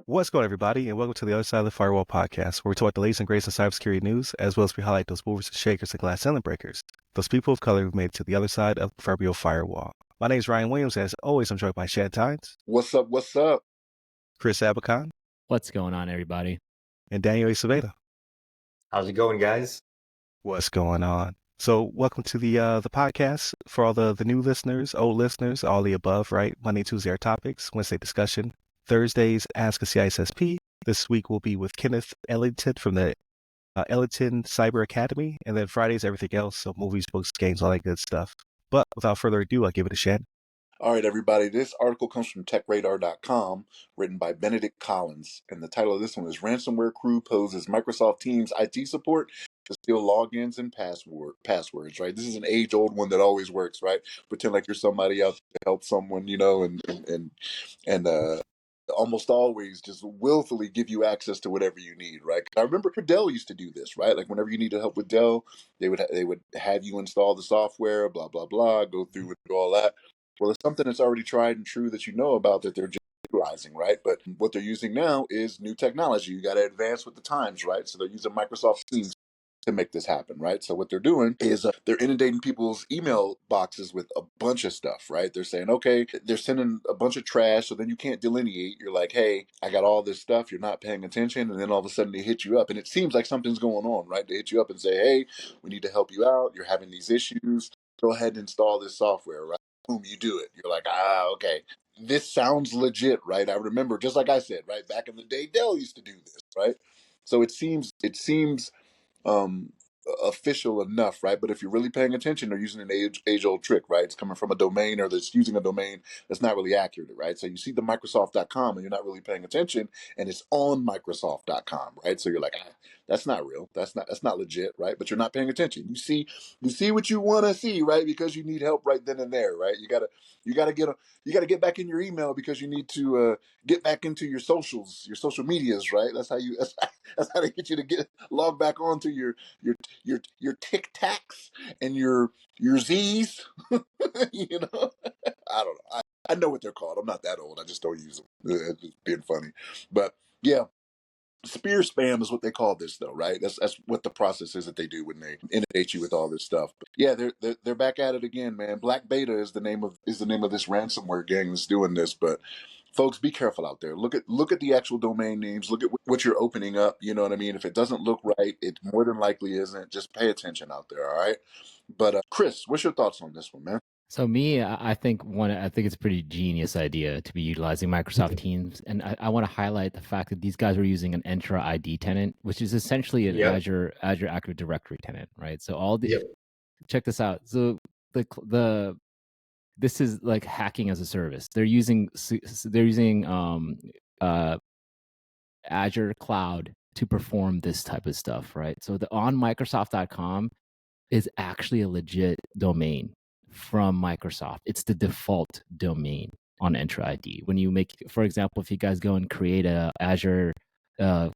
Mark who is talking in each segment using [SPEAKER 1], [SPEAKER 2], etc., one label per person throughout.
[SPEAKER 1] What's going on, everybody, and welcome to the Other Side of the Firewall podcast, where we talk about the latest and greatest in cybersecurity news, as well as we highlight those movers and shakers and glass ceiling breakers, those people of color who've made it to the other side of the proverbial firewall. My name is Ryan Williams, and as always, I'm joined by Shad Tynes.
[SPEAKER 2] What's up? What's up?
[SPEAKER 1] Chris Abakan.
[SPEAKER 3] What's going on, everybody?
[SPEAKER 1] And Daniel Aceveda.
[SPEAKER 4] How's it going, guys?
[SPEAKER 1] What's going on? So welcome to the podcast for all the new listeners, old listeners, all the above, right? Monday, Tuesday are topics, Wednesday discussion, Thursdays Ask a CISSP. This week will be with Kenneth Ellington from the Ellington Cyber Academy, and then Fridays everything else, so movies, books, games, all that good stuff. But without further ado, I'll give it a Shad.
[SPEAKER 2] All right, everybody. This article comes from TechRadar.com, written by Benedict Collins, and the title of this one is "Ransomware Crew Poses Microsoft Teams IT Support to Steal Logins and Passwords." Right, this is an age-old one that always works. Right, pretend like you're somebody out to help someone, and almost always just willfully give you access to whatever you need. Right, I remember Dell used to do this. Right, like whenever you needed help with Dell, they would have you install the software, blah blah blah, go through and do all that. Well, it's something that's already tried and true that you know about that they're just utilizing, right? But what they're using now is new technology. You got to advance with the times, right? So they're using Microsoft Teams to make this happen, right? So what they're doing is they're inundating people's email boxes with a bunch of stuff, right? They're saying, okay, they're sending a bunch of trash, so then you can't delineate. You're like, hey, I got all this stuff. You're not paying attention. And then all of a sudden they hit you up. And it seems like something's going on, right? They hit you up and say, hey, we need to help you out. You're having these issues. Go ahead and install this software, right? Boom, you do it. You're like, okay, this sounds legit, right? I remember, just like I said, right, back in the day, Dell used to do this, right? So it seems official enough, right? But if you're really paying attention, they're using an age-old trick, right? It's coming from a domain, or that's using a domain that's not really accurate, right? So you see the Microsoft.com and you're not really paying attention, and it's on Microsoft.com, right? So you're like, that's not real. That's not legit, right? But you're not paying attention. You see what you want to see, right? Because you need help right then and there, right? You gotta get back in your email because you need to get back into your social medias, right? That's how they get you to get log back onto your Tic Tacs and your Z's. You know, I don't know. I know what they're called. I'm not that old. I just don't use them. It's just being funny, but yeah. Spear spam is what they call this, though, right? That's what the process is that they do when they inundate you with all this stuff. But yeah, they're back at it again, man. Black Beta is the name of this ransomware gang that's doing this. But folks, be careful out there. Look at the actual domain names. Look at what you're opening up. You know what I mean? If it doesn't look right, it more than likely isn't. Just pay attention out there, all right? But Chris, what's your thoughts on this one, man?
[SPEAKER 3] So I think it's a pretty genius idea to be utilizing Microsoft Teams, and I want to highlight the fact that these guys were using an Entra ID tenant, which is essentially an Azure Active Directory tenant, right? So all the check this out. So this is like hacking as a service. They're using Azure Cloud to perform this type of stuff, right? So the on Microsoft.com is actually a legit domain from Microsoft. It's the default domain on Entra ID. When you make, for example, if you guys go and create a Azure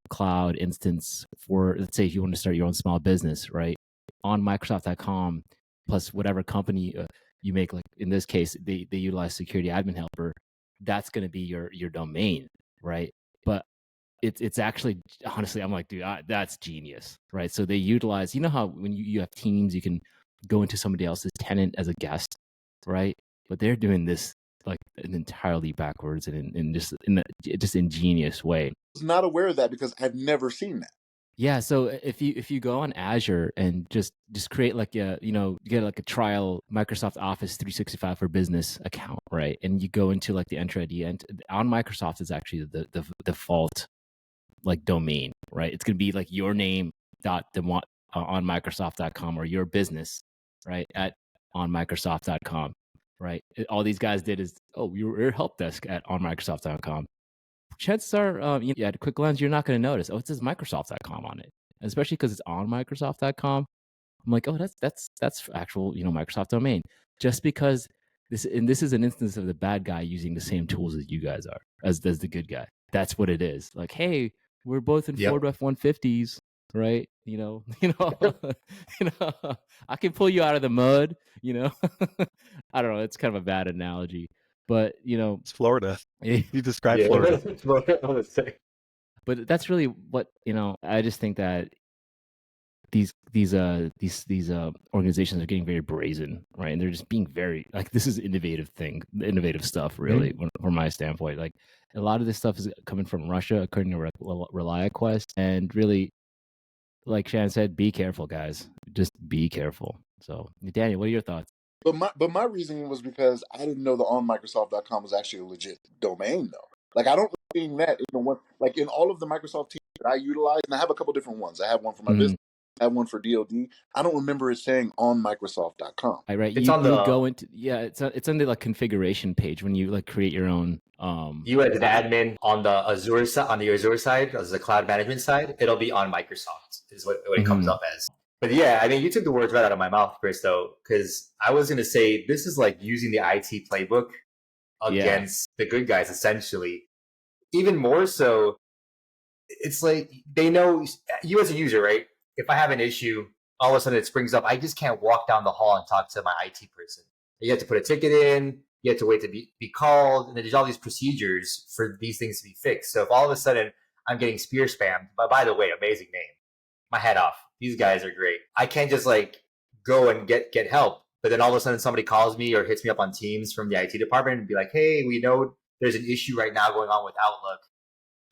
[SPEAKER 3] cloud instance for, let's say, if you want to start your own small business, right? On Microsoft.com plus whatever company you make, like in this case, they utilize Security Admin Helper. That's going to be your domain, right? But it's actually, honestly, I'm like, dude, that's genius, right? So they utilize, you know how when you have Teams, you can go into somebody else's tenant as a guest, right? But they're doing this like an entirely backwards and in just ingenious way.
[SPEAKER 2] I was not aware of that because I've never seen that.
[SPEAKER 3] Yeah, so if you go on Azure and just create like get like a trial Microsoft Office 365 for Business account, right? And you go into like the Entra ID, and on Microsoft is actually the default like domain, right? It's gonna be like your name on Microsoft.com, or your business, right, at on Microsoft.com, right? All these guys did is, your help desk at on Microsoft.com. Chances are, at a quick glance, you're not going to notice, it says Microsoft.com on it, especially because it's on Microsoft.com. I'm like, that's actual, Microsoft domain. Just because this is an instance of the bad guy using the same tools as you guys are, as does the good guy. That's what it is. Like, hey, we're both in Ford F-150s. right? I can pull you out of the mud. I don't know. It's kind of a bad analogy, but
[SPEAKER 1] It's Florida.
[SPEAKER 3] eh,
[SPEAKER 1] You described
[SPEAKER 4] Yeah,
[SPEAKER 1] Florida.
[SPEAKER 4] that's what I was saying.
[SPEAKER 3] but that's really what I just think that these organizations are getting very brazen, right? And they're just being very like, this is innovative stuff, really, from my standpoint. Like, a lot of this stuff is coming from Russia, according to ReliaQuest, and really, like Shannon said, be careful, guys. Just be careful. So, Daniel, what are your thoughts?
[SPEAKER 2] But my reasoning was because I didn't know the onmicrosoft.com was actually a legit domain though. Like I don't think that in the one like in all of the Microsoft teams that I utilize, and I have a couple different ones. I have one for my business, I have one for DoD. I don't remember it saying onmicrosoft.com.
[SPEAKER 3] Right.
[SPEAKER 4] It's
[SPEAKER 3] You
[SPEAKER 4] on
[SPEAKER 3] you
[SPEAKER 4] the
[SPEAKER 3] go into it's on the like configuration page when you like create your own
[SPEAKER 4] you as an admin on the Azure side, on the Azure side, as the cloud management side, it'll be on Microsoft is what it comes up as. But yeah, I mean, you took the words right out of my mouth, Chris, though, because I was going to say this is like using the IT playbook against the good guys, essentially. Even more so, it's like they know you as a user, right? If I have an issue, all of a sudden it springs up. I just can't walk down the hall and talk to my IT person. You have to put a ticket in. You have to wait to be called, and then there's all these procedures for these things to be fixed. So if all of a sudden I'm getting spear spammed, but by the way, amazing name, my head off. These guys are great. I can't just like go and get help, but then all of a sudden somebody calls me or hits me up on Teams from the IT department and be like, "Hey, we know there's an issue right now going on with Outlook.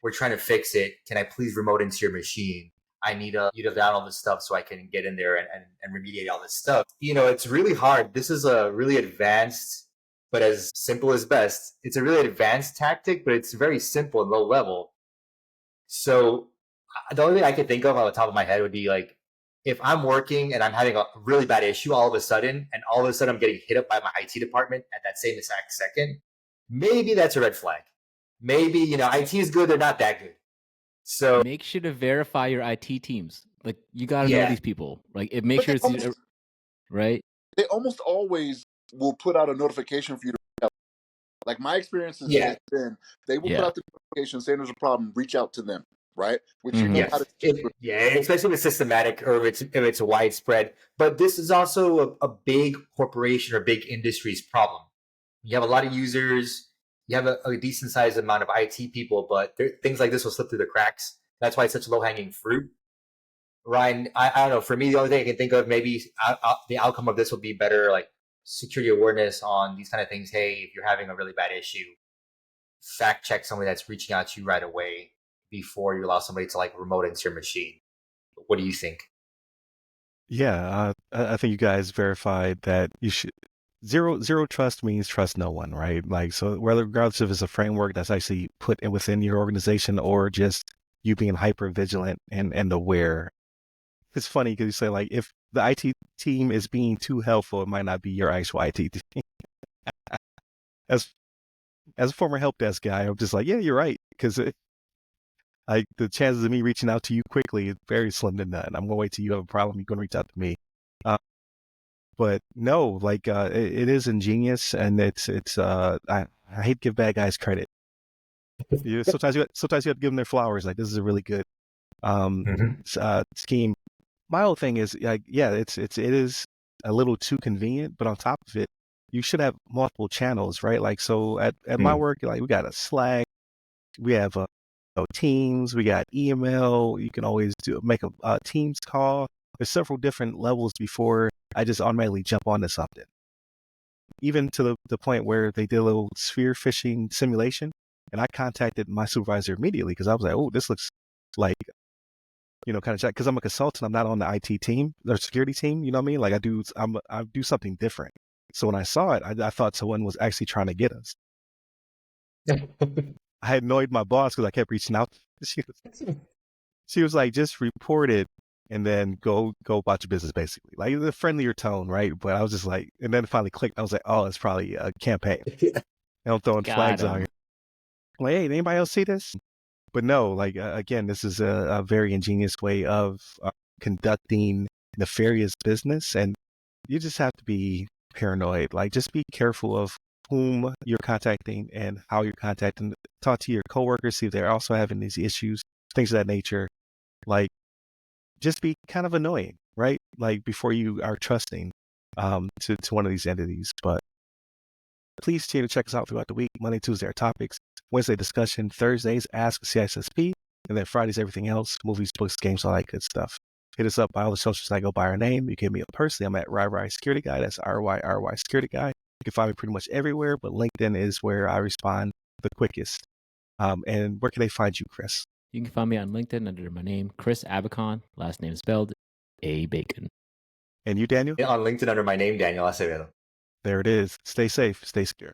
[SPEAKER 4] We're trying to fix it. Can I please remote into your machine? I need you to download this stuff so I can get in there and remediate all this stuff." It's really hard. This is a really advanced, but as simple as best. It's a really advanced tactic, but it's very simple and low level. So the only thing I could think of on the top of my head would be like, if I'm working and I'm having a really bad issue all of a sudden, and all of a sudden I'm getting hit up by my IT department at that same exact second, maybe that's a red flag. Maybe, IT is good, they're not that good. So
[SPEAKER 3] make sure to verify your IT teams. Like, you got to know these people. Like, it makes sure it's right.
[SPEAKER 2] They almost always will put out a notification for you to reach out. Like my experience has been, they will put out the notification saying there's a problem, reach out to them, right? Which you know how to
[SPEAKER 4] especially if it's systematic or if it's widespread. But this is also a big corporation or big industry's problem. You have a lot of users. You have a decent sized amount of IT people, but things like this will slip through the cracks. That's why it's such low hanging fruit. Ryan, I don't know. For me, the only thing I can think of, maybe the outcome of this will be better, like security awareness on these kind of things. Hey, if you're having a really bad issue, fact check somebody that's reaching out to you right away before you allow somebody to like remote into your machine. What do you think?
[SPEAKER 1] Yeah, I think you guys verified that you should zero trust means trust no one, right? Like, so regardless if it's a framework that's actually put in within your organization or just you being hyper vigilant and aware. It's funny because you say like, if the IT team is being too helpful, it might not be your actual IT team. As a former help desk guy, I'm just like, yeah, you're right, because like the chances of me reaching out to you quickly is very slim to none. I'm gonna wait till you have a problem. You're gonna reach out to me. But no, like it is ingenious, and it's I hate to give bad guys credit. Sometimes you have to give them their flowers. Like, this is a really good scheme. My whole thing is like, yeah, it is a little too convenient, but on top of it, you should have multiple channels, right? Like, so at my work, like we got a Slack, we have Teams, we got email. You can always make a Teams call. There's several different levels before I just automatically jump onto something. Even to the point where they did a little sphere phishing simulation, and I contacted my supervisor immediately because I was like, oh, this looks like, kind of check, because I'm a consultant. I'm not on the IT team or security team. You know what I mean? Like I do something different. So when I saw it, I thought someone was actually trying to get us. I had annoyed my boss because I kept reaching out. She was like, just report it and then go about your business, basically. Like the friendlier tone, right? But I was just like, and then it finally clicked. I was like, oh, it's probably a campaign. And I'm throwing flags out here. I'm like, hey, did anybody else see this? But no, like, again, this is a very ingenious way of conducting nefarious business. And you just have to be paranoid. Like, just be careful of whom you're contacting and how you're contacting. Talk to your coworkers, see if they're also having these issues, things of that nature. Like, just be kind of annoying, right? Like before you are trusting to one of these entities. But please continue to check us out throughout the week. Monday, Tuesday are topics. Wednesday discussion. Thursdays Ask CISSP. And then Fridays everything else, movies, books, games, all that good stuff. Hit us up by all the socials. I go by our name. You can hit me up personally. I'm at RyRy Security Guy. That's RYRY Security Guy. You can find me pretty much everywhere, but LinkedIn is where I respond the quickest. And where can they find you, Chris?
[SPEAKER 3] You can find me on LinkedIn under my name, Chris Abacon. Last name spelled A Bacon.
[SPEAKER 1] And you, Daniel?
[SPEAKER 4] Yeah, on LinkedIn under my name, Daniel Acevedo.
[SPEAKER 1] There it is. Stay safe. Stay secure.